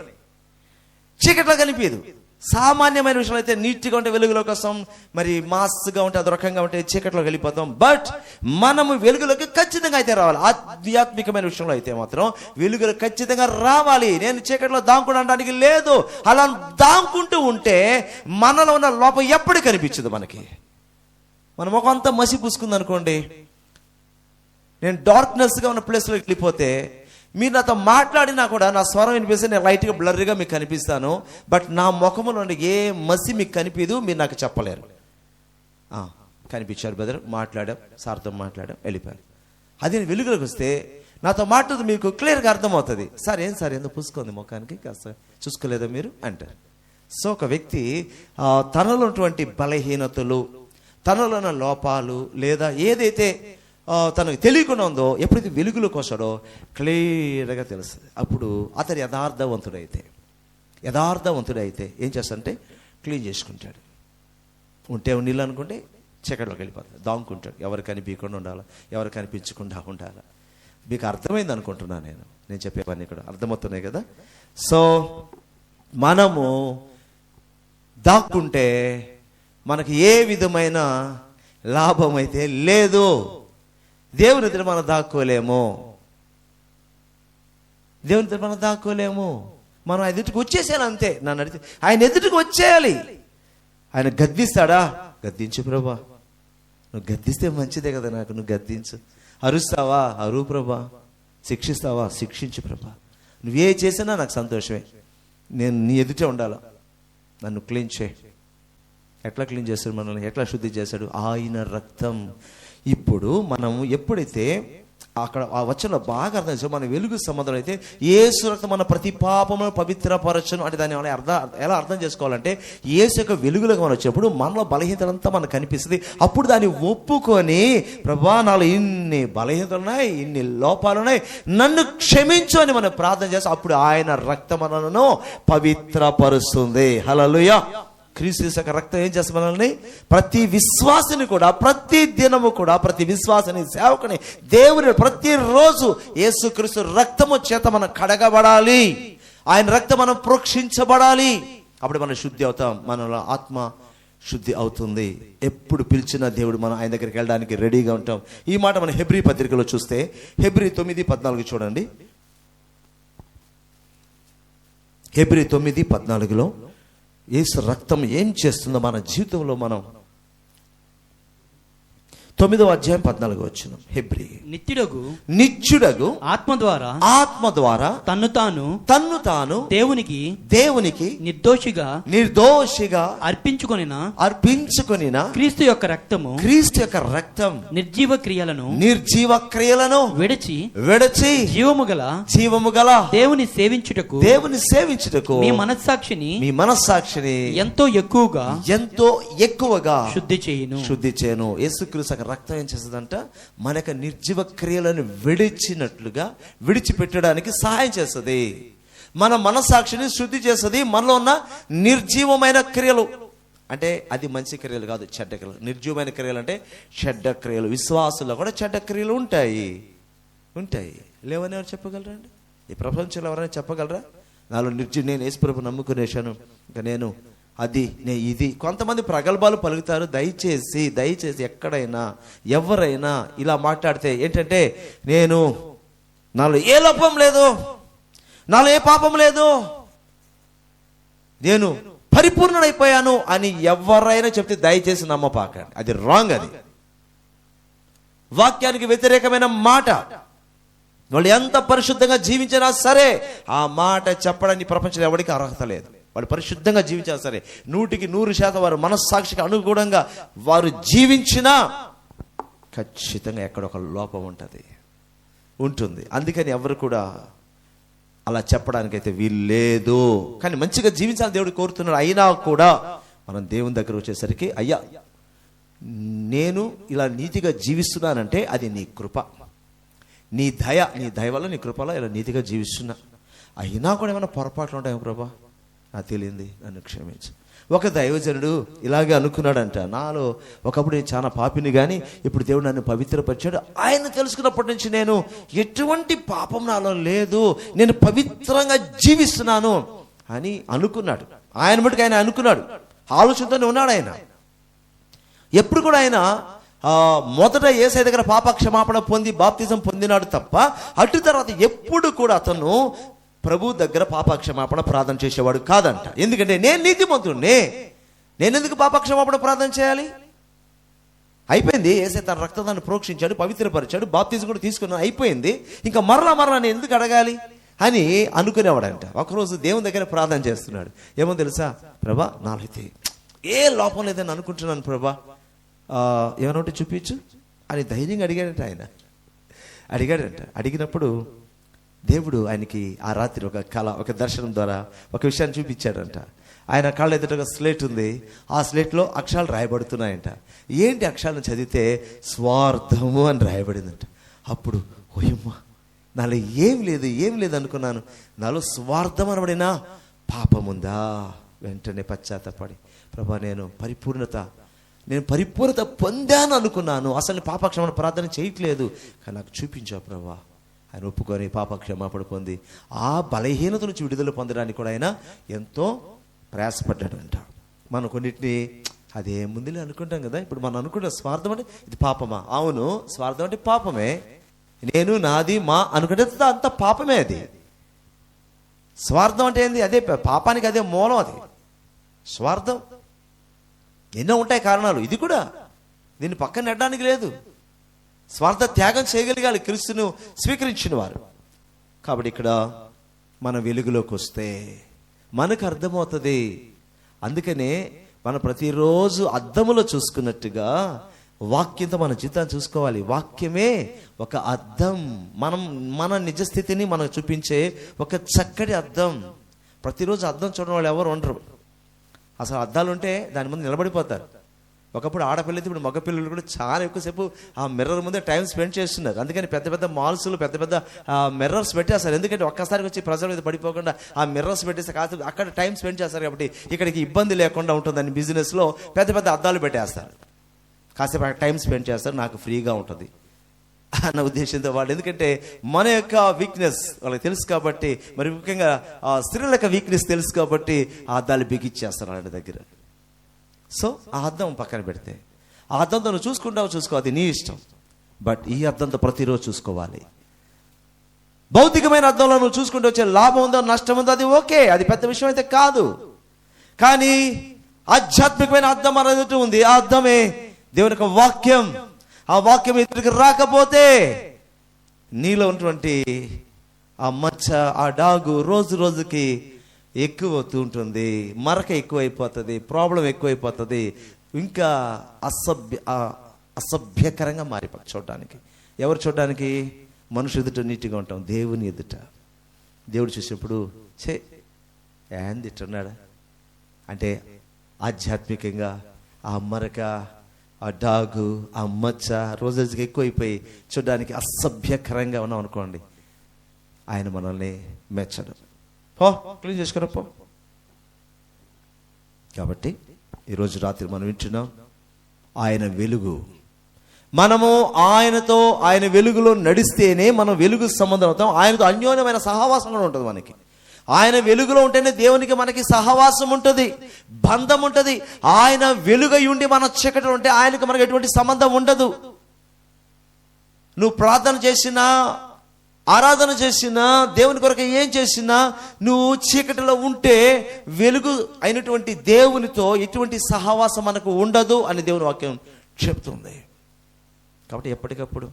చీకట్లో కనిపించదు. సామాన్యమైన విషయాలు అయితే నీట్గా ఉంటే వెలుగులోకి వస్తాం, మరి మాస్గా ఉంటే అది రకంగా ఉంటే చీకట్లోకి వెళ్ళిపోతాం. బట్ మనము వెలుగులోకి ఖచ్చితంగా అయితే రావాలి. ఆధ్యాత్మికమైన విషయంలో అయితే మాత్రం వెలుగులో ఖచ్చితంగా రావాలి. నేను చీకట్లో దాంకుని అనడానికి లేదు. అలా దాంకుంటూ ఉంటే మనలో ఉన్న లోపం ఎప్పుడు కనిపించదు మనకి. మన ముఖం అంతా మసి పూసుకుంది అనుకోండి, నేను డార్క్నెస్గా ఉన్న ప్లేస్లోకి వెళ్ళిపోతే మీరు నాతో మాట్లాడినా కూడా నా స్వరం వినిపిస్తే నేను లైట్గా బ్లర్గా మీకు కనిపిస్తాను. బట్ నా ముఖంలో ఏ మసి మీకు కనిపించదు, మీరు నాకు చెప్పలేరు. కనిపించారు బ్రదర్, మాట్లాడాం, సార్తో మాట్లాడాం, వెళ్ళిపోయారు. అదే వెలుగులోకి వస్తే నాతో మాట్లాడు మీకు క్లియర్గా అర్థమవుతుంది. సార్ ఏం సార్ ఎందుకు పూసుకుంది ముఖానికి, కాస్త చూసుకోలేదా మీరు అంటారు. సో ఒక వ్యక్తి తనలో ఉన్నటువంటి బలహీనతలు, తనలో ఉన్న లోపాలు, లేదా ఏదైతే తనకు తెలియకుండా ఉందో ఎప్పుడైతే వెలుగులోకి వస్తాడో క్లియర్గా తెలుస్తుంది. అప్పుడు అతను యథార్థవంతుడైతే ఏం చేస్తాడంటే క్లీన్ చేసుకుంటాడు. ఉంటే నీళ్ళు అనుకుంటే చీకట్లోకి వెళ్ళిపోతాడు, దాంకుంటాడు. ఎవరు కనిపించకుండా ఉండాలా, ఎవరు కనిపించకుండా ఉండాలా. మీకు అర్థమైంది అనుకుంటున్నాను నేను చెప్పే పని ఇక్కడ అర్థమవుతున్నాయి కదా. సో మనము దాక్కుంటే మనకి ఏ విధమైన లాభం అయితే లేదు. దేవుని ఎదుట మనం దాక్కోలేము, దేవుని ఎదుట మనం దాక్కోలేము. మనం ఎదుటికి వచ్చేసేయాలి అంతే. నన్ను అడిగితే ఆయన ఎదుటికి వచ్చేయాలి. ఆయన గద్దిస్తాడా, గద్దించు ప్రభా, నువ్వు గద్దిస్తే మంచిదే కదా నాకు, నువ్వు గద్దించు. అరుస్తావా, అరు ప్రభా. శిక్షిస్తావా, శిక్షించు ప్రభా. నువ్వే చేసినా నాకు సంతోషమే, నేను నీ ఎదుటే ఉండాలా. నన్ను క్లీన్ చేయి. ఎట్లా క్లీన్ చేస్తాడు మనల్ని, ఎట్లా శుద్ధి చేశాడు? ఆయన రక్తం. ఇప్పుడు మనం ఎప్పుడైతే అక్కడ ఆ వచనంలో బాగా అర్థం చేస్తాం, మన వెలుగు సంబంధం అయితే యేసు రక్తం మన ప్రతి పాపమును పవిత్రపరచను అంటే దాన్ని ఎలా అర్థం చేసుకోవాలంటే, యేసు యొక్క వెలుగులోకి మనం వచ్చినప్పుడు మనలో బలహీనతలంతా మనకు కనిపిస్తుంది. అప్పుడు దాన్ని ఒప్పుకొని, ప్రభా నాలో ఇన్ని బలహీనతలు ఉన్నాయి, ఇన్ని లోపాలు ఉన్నాయి, నన్ను క్షమించు అని మనం ప్రార్థన చేస్తాం. అప్పుడు ఆయన రక్తం మనను పవిత్రపరుస్తుంది. హల్లెలూయా. క్రీస్తు యొక్క రక్తం ఏం చేస్తుంది మనల్ని? ప్రతి విశ్వాసిని కూడా, ప్రతి దినము కూడా, ప్రతి విశ్వాసిని, సేవకుని, దేవుని ప్రతిరోజు యేసుక్రీస్తు రక్తము చేత మనం కడగబడాలి. ఆయన రక్తం మనం ప్రోక్షించబడాలి. అప్పుడు మనం శుద్ధి అవుతాం, మనలో ఆత్మ శుద్ధి అవుతుంది. ఎప్పుడు పిలిచిన దేవుడు మనం ఆయన దగ్గరికి వెళ్ళడానికి రెడీగా ఉంటాం. ఈ మాట మనం హెబ్రీ పత్రికలో చూస్తే, హెబ్రీ 9:14 చూడండి. హెబ్రీ 9:14లో యేసు రక్తం ఏం చేస్తుందో మన జీవితంలో మనం 9వ అధ్యాయం 14 వచనం. హెబ్రీ నిత్యుడగు ఆత్మ ద్వారా తన్ను తాను దేవునికి నిర్దోషిగా అర్పించుకొనిన క్రీస్తు యొక్క రక్తం నిర్జీవ క్రియలను విడిచి జీవము గల దేవుని సేవించుటకు మీ మనస్సాక్షిని ఎంతో ఎక్కువగా శుద్ధి చేయను. యేసుక్రీస్తు రక్తం ఏం చేస్తుందంట? మనకు నిర్జీవ క్రియలను విడిచిపెట్టడానికి సహాయం చేస్తుంది. మన మనస్సాక్షిని శుద్ధి చేస్తుంది. మనలో ఉన్న నిర్జీవమైన క్రియలు అంటే అది మంచి క్రియలు కాదు, చెడ్డ క్రియలు. నిర్జీవమైన క్రియలు అంటే చెడ్డ క్రియలు. విశ్వాసుల్లో కూడా చెడ్డ క్రియలు ఉంటాయి. లేవని ఎవరు చెప్పగలరా? ఈ ప్రపంచంలో ఎవరైనా చెప్పగలరా? నాలో నేను యేసుప్రభు నమ్ముకునేశాను, ఇంకా నేను ఇది. కొంతమంది ప్రగల్భాలు పలుకుతారు. దయచేసి ఎక్కడైనా ఎవరైనా ఇలా మాట్లాడితే ఏంటంటే, నాలో ఏ లోపం లేదు, నాలో ఏ పాపం లేదు, నేను పరిపూర్ణుడైపోయాను అని ఎవరైనా చెప్తే దయచేసి నమ్మపాకండి. అది రాంగ్. అది వాక్యానికి వ్యతిరేకమైన మాట. వాళ్ళు ఎంత పరిశుద్ధంగా జీవించినా సరే ఆ మాట చెప్పడానికి ప్రపంచంలో ఎవరికి అర్హత లేదు. వాడు పరిశుద్ధంగా జీవించినా సరే, 100% వారు మనస్సాక్షికి అనుగుణంగా వారు జీవించినా ఖచ్చితంగా ఎక్కడొక లోపం ఉంటుంది. అందుకని ఎవరు కూడా అలా చెప్పడానికైతే వీలు లేదు. కానీ మంచిగా జీవించాలని దేవుడు కోరుతున్నాడు. అయినా కూడా మనం దేవుని దగ్గర వచ్చేసరికి, అయ్యా నేను ఇలా నీతిగా జీవిస్తున్నానంటే అది నీ కృప, నీ దయ వల్ల, నీ కృపలో ఇలా నీతిగా జీవిస్తున్నా. అయినా కూడా ఏమైనా పొరపాట్లు ఉంటాయి ప్రభా నాకు తెలియంది, నన్ను క్షమించు. ఒక దైవజనుడు ఇలాగే అనుకున్నాడంట, నాలో ఒకప్పుడు నేను చాలా పాపిని కానీ ఇప్పుడు దేవుడు నన్ను పవిత్రపరిచాడు. ఆయన తెలుసుకున్నప్పటి నుంచి నేను ఎటువంటి పాపం నాలో లేదు, నేను పవిత్రంగా జీవిస్తున్నాను అని అనుకున్నాడు. ఆయన మటుకు ఆయన అనుకున్నాడు, ఆలోచనతోనే ఉన్నాడు ఆయన. ఎప్పుడు కూడా ఆయన మొదట యేసయ్య దగ్గర పాప క్షమాపణ పొంది బాప్తిజం పొందినాడు తప్ప అటు తర్వాత ఎప్పుడు కూడా అతను ప్రభు దగ్గర పాపక్షమాపణ ప్రార్థన చేసేవాడు కాదంట. ఎందుకంటే నేను నీతిమంతుడినే, నేనెందుకు పాపక్షమాపణ ప్రార్థన చేయాలి? అయిపోయింది. యేసయ్య తన రక్తాన్ని ప్రోక్షించాడు, పవిత్రపరిచాడు, బాప్తిజం కూడా తీసుకున్నాను, అయిపోయింది. ఇంకా మరలా నేను ఎందుకు అడగాలి అని అనుకునేవాడంట. ఒకరోజు దేవుని దగ్గర ప్రార్థన చేస్తున్నాడు. ఏమో తెలుసా, ప్రభా నాలైతే ఏ లోపం లేదని అనుకుంటున్నాను ప్రభా, ఏమైనా ఉంటే చూపించు అని ధైర్యంగా అడిగాడంట. ఆయన అడిగాడంట. అడిగినప్పుడు దేవుడు ఆయనకి ఆ రాత్రి ఒక కళ, ఒక దర్శనం ద్వారా ఒక విషయాన్ని చూపించాడంట. ఆయన కళ్ళ ఎదుట ఒక స్లేట్ ఉంది, ఆ స్లేట్లో అక్షరాలు రాయబడుతున్నాయంట. ఏంటి అక్షరాలను చదివితే స్వార్థము అని రాయబడిందంట. అప్పుడు ఓయమ్మ, నాలో ఏం లేదు అనుకున్నాను, నాలో స్వార్థం అనబడిన పాపం ఉందా? వెంటనే పశ్చాత్తపడి, ప్రభా నేను పరిపూర్ణత పొందాను అనుకున్నాను, అసలు పాపక్షమాపణ ప్రార్థన చేయట్లేదు, కానీ నాకు చూపించావు ప్రభా. ఆయన ఒప్పుకొని పాపక్షమాపణ పొంది ఆ బలహీనత నుంచి విడుదల పొందడానికి కూడా ఆయన ఎంతో ప్రయాసపడ్డాడు అంట. మనం కొన్నిటిని అదే ముందులే అనుకుంటాం కదా. ఇప్పుడు మనం అనుకుంటాం స్వార్థం అంటే ఇది పాపమా? అవును, స్వార్థం అంటే పాపమే. నేను నాది మా అనుకుంటే అంత పాపమే. అది స్వార్థం అంటే ఏంది? అదే పాపానికి అదే మూలం. అది స్వార్థం. ఎన్నో ఉంటాయి కారణాలు, ఇది కూడా దీన్ని పక్కన నెట్టడానికి లేదు. స్వార్థ త్యాగం చేయగలిగాలి క్రీస్తును స్వీకరించిన వారు. కాబట్టి ఇక్కడ మన వెలుగులోకి వస్తే మనకు అర్థమవుతుంది. అందుకనే మనం ప్రతిరోజు అద్దములో చూసుకున్నట్టుగా వాక్యంతో మన జీవితాన్ని చూసుకోవాలి. వాక్యమే ఒక అద్దం, మన నిజస్థితిని మనకు చూపించే ఒక చక్కటి అద్దం. ప్రతిరోజు అద్దం చూడడం వాళ్ళు ఎవరు ఉండరు. అసలు అద్దాలు ఉంటే దాని ముందు నిలబడిపోతారు. ఒకప్పుడు ఆడపిల్లలు, ఇప్పుడు మగపిల్లలు కూడా చాలా ఎక్కువసేపు ఆ మిర్రర్ ముందే టైం స్పెండ్ చేస్తున్నారు. అందుకని పెద్ద పెద్ద మాల్స్లో పెద్ద పెద్ద మిర్రర్స్ పెట్టేస్తారు. ఎందుకంటే ఒక్కసారికి వచ్చి ప్రజల మీద పడిపోకుండా ఆ మిర్రర్స్ పెట్టేస్తే కాదు అక్కడ టైం స్పెండ్ చేస్తారు. కాబట్టి ఇక్కడికి ఇబ్బంది లేకుండా ఉంటుందని బిజినెస్లో పెద్ద పెద్ద అద్దాలు పెట్టేస్తారు. కాసేపు అక్కడ టైం స్పెండ్ చేస్తారు, నాకు ఫ్రీగా ఉంటుంది అన్న ఉద్దేశంతో వాళ్ళు. ఎందుకంటే మన యొక్క వీక్నెస్ వాళ్ళకి తెలుసు కాబట్టి, మరి ముఖ్యంగా స్త్రీల యొక్క వీక్నెస్ తెలుసు కాబట్టి ఆ అద్దాలు బిగిచ్చేస్తారు వాళ్ళ దగ్గర. సో ఆ అద్దం పక్కన పెడితే, ఆ అద్దంతో నువ్వు చూసుకో, అది నీ ఇష్టం. బట్ ఈ అద్దంతో ప్రతిరోజు చూసుకోవాలి. భౌతికమైన అద్దంలో నువ్వు చూసుకుంటూ వచ్చే లాభం ఉందో నష్టం ఉందో అది ఓకే, అది పెద్ద విషయం అయితే కాదు. కానీ ఆధ్యాత్మికమైన అద్దం అనేది ఉంది. ఆ అద్దమే దేవుని యొక్క వాక్యం. ఆ వాక్యం ఎదుటికి రాకపోతే నీలో ఉన్నటువంటి ఆ మచ్చ, ఆ డాగు రోజు రోజుకి ఎక్కువ అవుతూ ఉంటుంది, మరక ఎక్కువైపోతుంది, ప్రాబ్లం ఎక్కువైపోతుంది, ఇంకా అసభ్యకరంగా మారిపోతుంది చూడటానికి. ఎవరు చూడడానికి? మనుషు ఎదుట నీట్గా ఉంటాం, దేవుని ఎదుట దేవుడు చూసినప్పుడు ఏంది ఇట్టున్నాడా అంటే ఆధ్యాత్మికంగా ఆ మరక, ఆ డాగు, ఆ మచ్చ రోజు రోజుకి ఎక్కువైపోయి చూడడానికి అసభ్యకరంగా ఉన్నాం అనుకోండి, ఆయన మనల్ని మెచ్చడు. క్లీన్ చేసుకురా పో. కాబట్టి ఈరోజు రాత్రి మనం వింటున్నాం ఆయన వెలుగు. మనము ఆయనతో, ఆయన వెలుగులో నడిస్తేనే మనం వెలుగు సంబంధం అవుతాం. ఆయనతో అన్యోన్యమైన సహవాసం కూడా ఉంటుంది మనకి. ఆయన వెలుగులో ఉంటేనే దేవునికి మనకి సహవాసం ఉంటుంది, బంధం ఉంటుంది. ఆయన వెలుగై ఉండి మన చీకటి ఉంటే ఆయనకు మనకు ఎటువంటి సంబంధం ఉండదు. నువ్వు ప్రార్థన చేసినా, ఆరాధన చేసినా, దేవుని కొరకు ఏం చేసినా, నువ్వు చీకటిలో ఉంటే వెలుగు అయినటువంటి దేవునితో ఎటువంటి సహవాసం మనకు ఉండదు అని దేవుని వాక్యం చెప్తుంది. కాబట్టి ఎప్పటికప్పుడు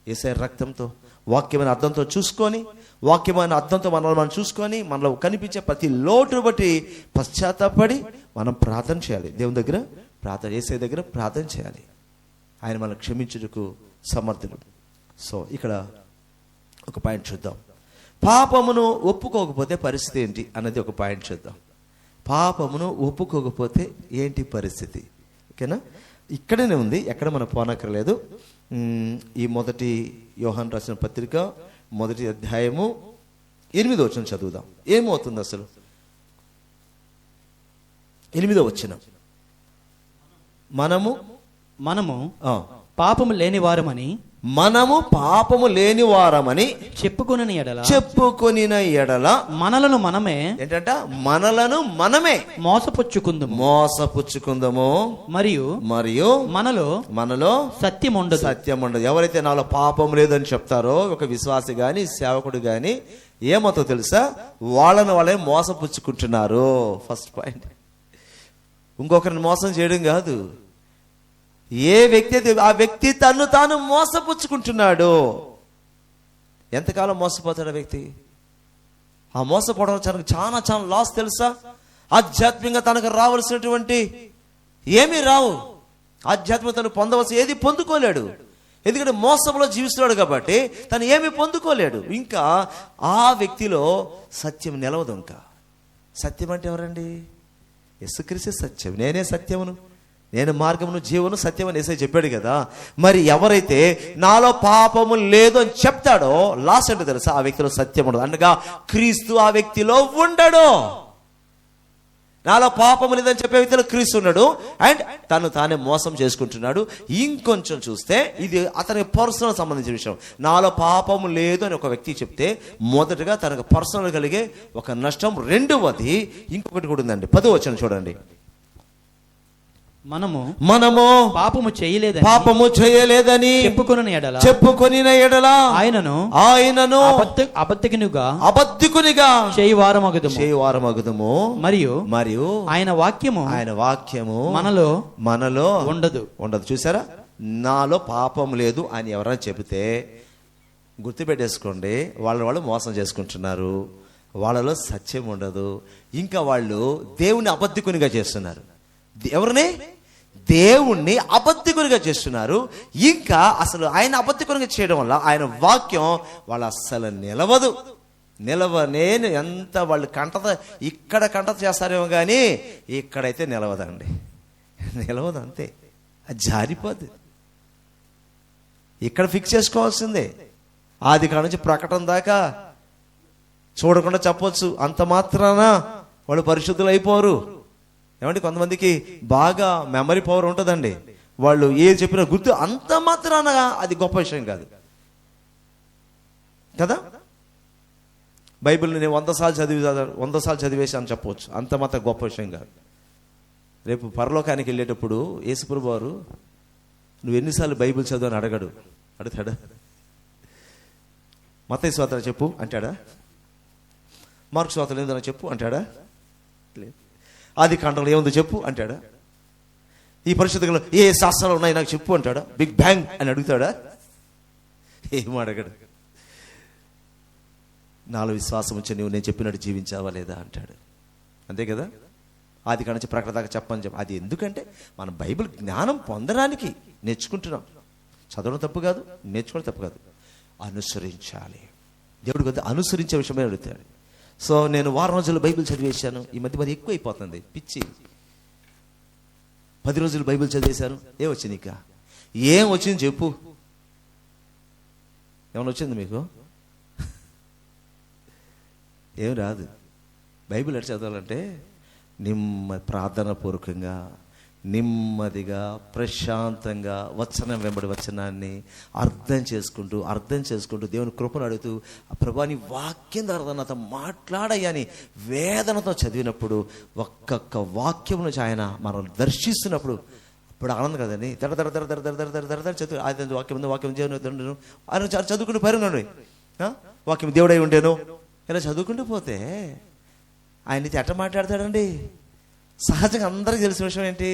యేసయ్య రక్తంతో, వాక్యమైన అర్థంతో చూసుకొని, వాక్యమైన అర్థంతో మనం చూసుకొని, మనలో కనిపించే ప్రతి లోటును బట్టి పశ్చాత్తాపడి మనం ప్రార్థన చేయాలి. దేవుని దగ్గర ప్రార్థన, యేసయ్య దగ్గర ప్రార్థన చేయాలి. ఆయన మనం క్షమించుటకు సమర్థుడు. సో ఇక్కడ ఒక పాయింట్ చూద్దాం. పాపమును ఒప్పుకోకపోతే పరిస్థితి ఏంటి అన్నది ఒక పాయింట్ చూద్దాం. పాపమును ఒప్పుకోకపోతే ఏంటి పరిస్థితి? ఓకేనా? ఇక్కడనే ఉంది, ఎక్కడ మనం పోనక్కర్లేదు. ఈ మొదటి యోహాను రాసిన పత్రిక 1వ అధ్యాయము 8వ వచనం చదువుదాం. ఏమవుతుంది అసలు? 8వ వచనం. మనము పాపము లేని వారమని పాపము లేని వారమని చెప్పుకొనిన ఎడల మనలను మనమే ఏంటంట, మనలను మనమే మోసపుచ్చుకుందము మరియు మనలో సత్యం ఉండదు. ఎవరైతే నాలో పాపం లేదని చెప్తారో ఒక విశ్వాసి గాని సేవకుడు గాని ఏమవుతో తెలుసా, వాళ్ళే మోసపుచ్చుకుంటున్నారు. First point. ఇంకొకరిని మోసం చేయడం కాదు, ఏ వ్యక్తి అయితే ఆ వ్యక్తి తను తాను మోసపుచ్చుకుంటున్నాడు. ఎంతకాలం మోసపోతాడు ఆ వ్యక్తి? ఆ మోసపోవడం తనకు చాలా చాలా లాస్ తెలుసా. ఆధ్యాత్మికంగా తనకు రావాల్సినటువంటి ఏమీ రావు, ఆధ్యాత్మిక తను పొందవలసి ఏది పొందుకోలేడు. ఎందుకంటే మోసంలో జీవిస్తున్నాడు కాబట్టి తను ఏమీ పొందుకోలేడు. ఇంకా ఆ వ్యక్తిలో సత్యం నిలవదు. ఇంకా సత్యం అంటే ఎవరండి? యేసుక్రీస్తు సత్యం. నేనే సత్యమును, నేను మార్గమును, జీవను, సత్యం అని యేసయ్య చెప్పాడు కదా. మరి ఎవరైతే నాలో పాపము లేదు అని చెప్తాడో లాస్ట్ అంటే తెలుసా, ఆ వ్యక్తిలో సత్యం ఉండదు. అనగా క్రీస్తు ఆ వ్యక్తిలో ఉండడు. నాలో పాపము లేదని చెప్పే వ్యక్తిలో క్రీస్తు ఉన్నాడు, అండ్ తను తానే మోసం చేసుకుంటున్నాడు. ఇంకొంచెం చూస్తే ఇది అతనికి పర్సనల్ సంబంధించిన విషయం. నాలో పాపము లేదు అని ఒక వ్యక్తి చెప్తే మొదటగా తనకు పర్సనల్ కలిగే ఒక నష్టం. రెండవది ఇంకొకటి కూడా ఉందండి. 10వ వచనం చూడండి. మనము పాపము చేయలేదని చెప్పుకొనిన ఎడల ఆయనను అబద్ధికునిగా చేయువారమగుదుము. మరియు ఆయన వాక్యము మనలో ఉండదు. చూసారా, నాలో పాపం లేదు అని ఎవరైనా చెబితే గుర్తుపెట్టేసుకోండి, వాళ్ళు మోసం చేసుకుంటున్నారు. వాళ్ళలో సత్యం ఉండదు. ఇంకా వాళ్ళు దేవుని అబద్ధికునిగా చేస్తున్నారు. ఎవరిని? దేవుణ్ణి అబద్ధికునిగా చేస్తున్నారు. ఇంకా అసలు ఆయన అబద్ధికునిగా చేయడం వల్ల ఆయన వాక్యం వాళ్ళు అస్సలు నిలవనే ఎంత వాళ్ళు ఇక్కడ కంటత చేస్తారేమో కానీ ఇక్కడైతే నిలవదండి. నిలవదు, అంతే. అది జారిపోద్ది. ఇక్కడ ఫిక్స్ చేసుకోవాల్సిందే. ఆది కాడ నుంచి ప్రకటన దాకా చూడకుండా చెప్పొచ్చు. అంత మాత్రాన వాళ్ళు పరిశుద్ధులు అయిపోరు. ఏమంటే కొంతమందికి బాగా మెమరీ పవర్ ఉంటుందండి. వాళ్ళు ఏది చెప్పినా గుర్తు, అంత మాత్రాన అది గొప్ప విషయం కాదు కదా. బైబిల్ని నేను 100 సార్లు చదివేసి అని చెప్పవచ్చు, అంత మాత్రం గొప్ప విషయం కాదు. రేపు పరలోకానికి వెళ్ళేటప్పుడు యేసుప్రభువు వారు నువ్వు ఎన్నిసార్లు బైబిల్ చదువు అని అడుగుతాడా? మత్తయి సువార్త చెప్పు అంటాడా? మార్కు సువార్త ఏందో చెప్పు అంటాడా? లేదు. ఆది కాండంలో ఏముందో చెప్పు అంటాడా? ఈ పరిశుద్ధ గ్రంథంలో ఏ శాస్త్రాలు ఉన్నాయి నాకు చెప్పు అంటాడా? బిగ్ బ్యాంగ్ అని అడుగుతాడా? ఏం అడగడు. నాలో విశ్వాసం వచ్చి నువ్వు నేను చెప్పినట్టు జీవించావా లేదా అంటాడు. అంతే కదా. ఆది కాడ నుంచి ప్రకటన దాకా చెప్పని అది ఎందుకంటే మనం బైబిల్ జ్ఞానం పొందడానికి నేర్చుకుంటున్నాం. చదవడం తప్పు కాదు, నేర్చుకోవడం తప్పు కాదు, అనుసరించాలి. దేవుడు కదా అనుసరించే విషయమే అడుగుతాడు. సో నేను వారం రోజులు బైబిల్ చదివేశాను. ఈ మధ్య మరి ఎక్కువ అయిపోతుంది పిచ్చి. 10 రోజులు బైబిల్ చదివేశాను. వచ్చింది ఇంకా ఏం వచ్చింది చెప్పు? ఏమైనా వచ్చింది మీకు? ఏం రాదు. బైబిల్ ఎట్లా చదవాలంటే ప్రార్థన పూర్వకంగా, నెమ్మదిగా, ప్రశాంతంగా, వచనం వెంబడి వచనాన్ని అర్థం చేసుకుంటూ దేవుని కృపను అడుగుతూ, ప్రభువా నీ వాక్యం ద్వారా నాతో మాట్లాడయ్యని వేదనతో చదివినప్పుడు, ఒక్కొక్క వాక్యం నుంచి ఆయన మనం దర్శిస్తున్నప్పుడు ఇప్పుడు ఆనందం కదండి. దర చదువు. అది వాక్యం దేవుని ఆయన చదువుకుంటూ పరునండి. వాక్యం దేవుడై ఉండేను ఇలా చదువుకుంటూ పోతే ఆయన ఎట్లా మాట్లాడతాడండి? సహజంగా అందరికీ తెలిసిన విషయం ఏంటి?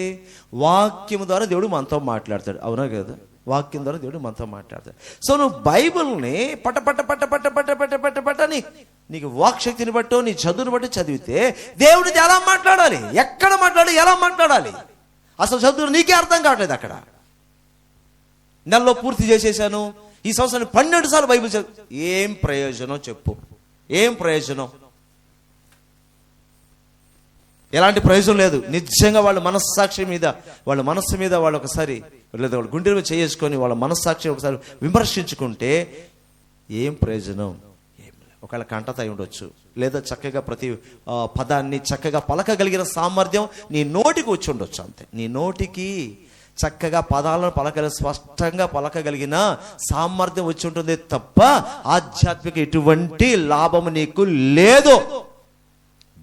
వాక్యం ద్వారా దేవుడు మనతో మాట్లాడతాడు. అవునా కదా? వాక్యం ద్వారా దేవుడు మనతో మాట్లాడతాడు. సో నువ్వు బైబిల్ని పట్టని నీకు వాక్శక్తిని బట్టో నీ చదువుని బట్టి చదివితే దేవుడితో ఎలా మాట్లాడాలి, ఎక్కడ మాట్లాడాలి, ఎలా మాట్లాడాలి అసలు చదువు నీకే అర్థం కావట్లేదు. అక్కడ నెలలో పూర్తి చేసేసాను, ఈ సంవత్సరాన్ని 12 సార్లు బైబిల్ చదువు. ఏం ప్రయోజనం చెప్పు? ఏం ప్రయోజనం? ఎలాంటి ప్రయోజనం లేదు. నిజంగా వాళ్ళ మనస్సాక్షి మీద, వాళ్ళ మనస్సు మీద వాళ్ళు ఒకసారి లేదా వాళ్ళ గుండెల మీద చేసుకొని వాళ్ళ మనస్సాక్షి ఒకసారి విమర్శించుకుంటే ఏం ప్రయోజనం? ఏం లేదు. ఒకవేళ కంటత అయి ఉండొచ్చు, లేదా చక్కగా ప్రతి పదాన్ని చక్కగా పలకగలిగిన సామర్థ్యం నీ నోటికి వచ్చి ఉండొచ్చు, అంతే. నీ నోటికి చక్కగా పదాలను స్పష్టంగా పలకగలిగిన సామర్థ్యం వచ్చి ఉంటుంది తప్ప ఆధ్యాత్మిక ఎటువంటి లాభము నీకు లేదు.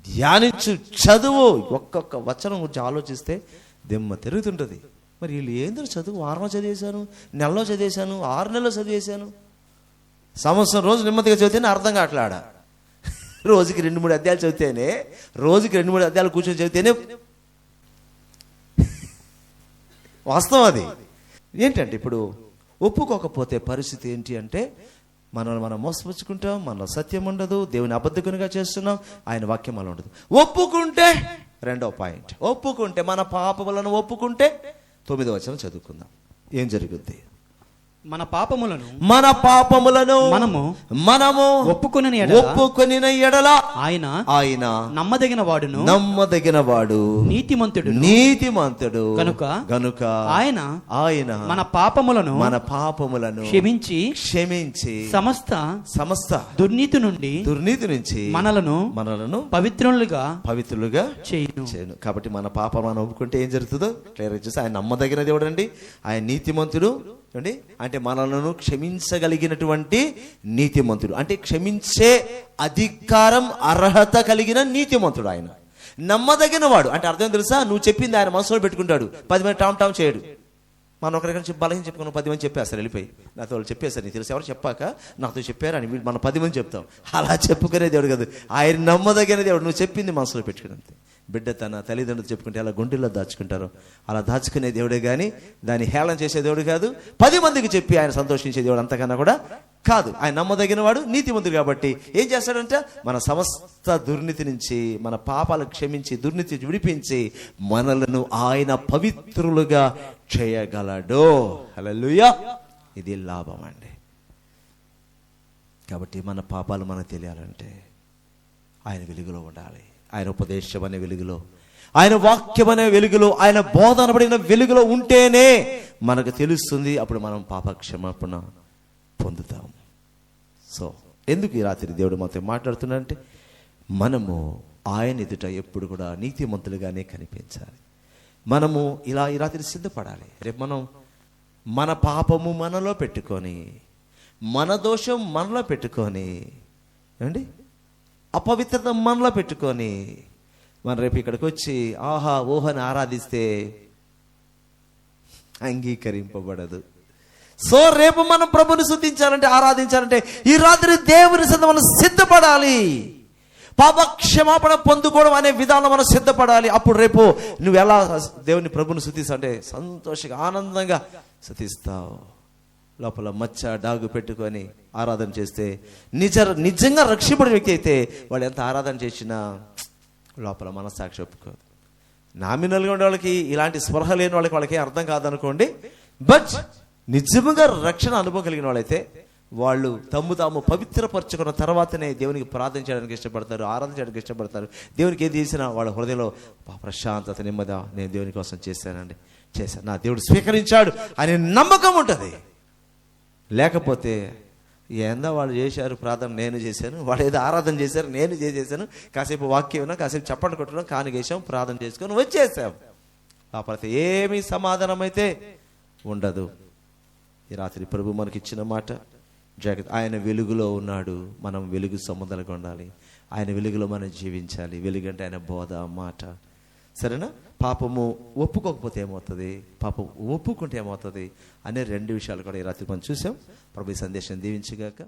ధ్యానించు, చదువు. ఒక్కొక్క వచనం గురించి ఆలోచిస్తే దిమ్మ తిరుగుతుంటుంది. మరి వీళ్ళు ఏందో చదువు, వారంలో చదివేశాను, నెలలో చదివేశాను, 6 నెలలు చదివేశాను, సంవత్సరం రోజు నెమ్మదిగా చదివితేనే అర్థం కావట్లేడ. రోజుకి 2-3 అధ్యాయాలు చదివితేనే, రోజుకి 2-3 అధ్యాయాలు కూర్చొని చదివితేనే వాస్తవం అది. ఏంటంటే ఇప్పుడు ఒప్పుకోకపోతే పరిస్థితి ఏంటి అంటే మనల్ని మనం మోసపుచ్చుకుంటాం, మనలో సత్యం ఉండదు, దేవుని అబద్ధకునిగా చేస్తున్నాం, ఆయన వాక్యం అలా ఉండదు. ఒప్పుకుంటే రెండో పాయింట్, ఒప్పుకుంటే మన పాపములను ఒప్పుకుంటే 9వ వచనం చదువుకుందాం. ఏం జరుగుద్ది? మన పాపములను మనము ఒప్పుకొనిన ఎడల ఆయన నమ్మదగిన వాడు నీతిమంతుడు గనుక ఆయన మన పాపములను క్షమించి సమస్త దుర్నీతి నుంచి మనలను పవిత్రులుగా చేయను. కాబట్టి మన పాపం మనం ఒప్పుకుంటే ఏం జరుగుతుందో క్లియర్ చేసి, ఆయన నమ్మదగిన దేవుడు అండి, ఆయన నీతిమంతుడు అండి. అంటే మనలను క్షమించగలిగినటువంటి నీతిమంతుడు, అంటే క్షమించే అధికారం అర్హత కలిగిన నీతిమంతుడు ఆయన. నమ్మదగిన వాడు అంటే అర్థం తెలుసా? నువ్వు చెప్పింది ఆయన మనసులో పెట్టుకుంటాడు. 10 మంది టామ్ చేయడు. మనం ఒకరికైనా బలహీన చెప్పుకున్నాం, 10 మంది చెప్పేస్తారు, వెళ్ళిపోయి నాతో వాళ్ళు చెప్పేస్తారు, నీకు తెలుసు ఎవరు చెప్పాక నాతో చెప్పారు అని మనం 10 మంది చెప్తాం. అలా చెప్పుకునే దేవుడు కాదు ఆయన, నమ్మదగిన దేవుడు. నువ్వు చెప్పింది మనసులో పెట్టుకున్నంతే. బిడ్డ తన తల్లిదండ్రులు చెప్పుకుంటే అలా గుండెల్లో దాచుకుంటారు, అలా దాచుకునే దేవుడే కానీ దాన్ని హేళన చేసే దేవుడు కాదు. 10 మందికి చెప్పి ఆయన సంతోషించే దేవుడు అంతకన్నా కూడా కాదు. ఆయన నమ్మదగిన వాడు, నీతిమంతుడు. కాబట్టి ఏం చేస్తాడంటే మన సమస్త దుర్నీతి నుంచి, మన పాపాలు క్షమించి, దుర్నీతి విడిపించి మనలను ఆయన పవిత్రులుగా చేయగలడు. హల్లెలూయా. ఇది లాభం అండి. కాబట్టి మన పాపాలు మనకు తెలియాలంటే ఆయన వెలుగులో ఉండాలి. ఆయన ఉపదేశం అనే వెలుగులో, ఆయన వాక్యం అనే వెలుగులో, ఆయన బోధనబడిన వెలుగులో ఉంటేనే మనకు తెలుస్తుంది. అప్పుడు మనం పాప క్షమాపణ పొందుతాం. సో ఎందుకు ఈ రాత్రి దేవుడు మాతో మాట్లాడుతున్నాడంటే మనము ఆయన ఎదుట ఎప్పుడు కూడా నీతిమంతులుగానే కనిపించాలి. మనము ఇలా ఈ రాత్రి సిద్ధపడాలి. రేపు మనం మన పాపము మనలో పెట్టుకొని, మన దోషం మనలో పెట్టుకొని, ఏమండి అపవిత్రత మనలో పెట్టుకొని మనం రేపు ఇక్కడికి వచ్చి ఆహా ఓహని ఆరాధిస్తే అంగీకరింపబడదు. సో రేపు మనం ప్రభుని స్తుతించాలంటే, ఆరాధించాలంటే ఈ రాత్రి దేవుని సన్నిధిలో మనం సిద్ధపడాలి. పాప క్షమాపణ పొందుకోవడం అనే విధానం మనం సిద్ధపడాలి. అప్పుడు రేపు నువ్వు ఎలా దేవుని ప్రభుని స్తుతిస్తావు అంటే సంతోషంగా ఆనందంగా స్తుతిస్తావు. లోపల మచ్చ డాగు పెట్టుకొని ఆరాధన చేస్తే నిజంగా రక్షింపడిన వ్యక్తి అయితే వాడు ఎంత ఆరాధన చేసినా లోపల మనస్సాక్షి ఒప్పుకోదు. నామినల్గా ఉండే వాళ్ళకి, ఇలాంటి స్పృహ లేని వాళ్ళకి అర్థం కాదనుకోండి. బట్ నిజంగా రక్షణ అనుభవం కలిగిన వాళ్ళైతే వాళ్ళు తాము పవిత్రపరచుకున్న తర్వాతనే దేవునికి ప్రార్థన చేయడానికి ఇష్టపడతారు, ఆరాధన చేయడానికి ఇష్టపడతారు. దేవునికి ఏది చేసినా వాళ్ళ హృదయంలో ప్రశాంతత, నెమ్మది, నేను దేవుని కోసం చేశాను, నా దేవుడు స్వీకరించాడు అనే నమ్మకం ఉంటుంది. లేకపోతే ఏందో వాళ్ళు చేశారు ప్రార్థన, నేను చేశాను, వాళ్ళు ఏదో ఆరాధన చేశారు, నేను చేశాను, కాసేపు వాక్యం ఉన్నా, కాసేపు చప్పట్లు కొట్టడం, కానికేసాం, ప్రార్థన చేసుకొని వచ్చేసాం. కాకపోతే ఏమీ సమాధానం అయితే ఉండదు. ఈ రాత్రి ప్రభు మనకి ఇచ్చిన మాట జాగ్రత్త. ఆయన వెలుగులో ఉన్నాడు, మనం వెలుగు సంబంధాలుగా ఉండాలి. ఆయన వెలుగులో మనం జీవించాలి. వెలుగంటే ఆయన బోధ, మాట. సరేనా? పాపము ఒప్పుకోకపోతే ఏమవుతుంది, పాపం ఒప్పుకుంటే ఏమవుతుంది అనే 2 విషయాలు కూడా ఈ రాత్రి మనం చూసాం. ప్రభు ఈ సందేశం దీవించుగాక.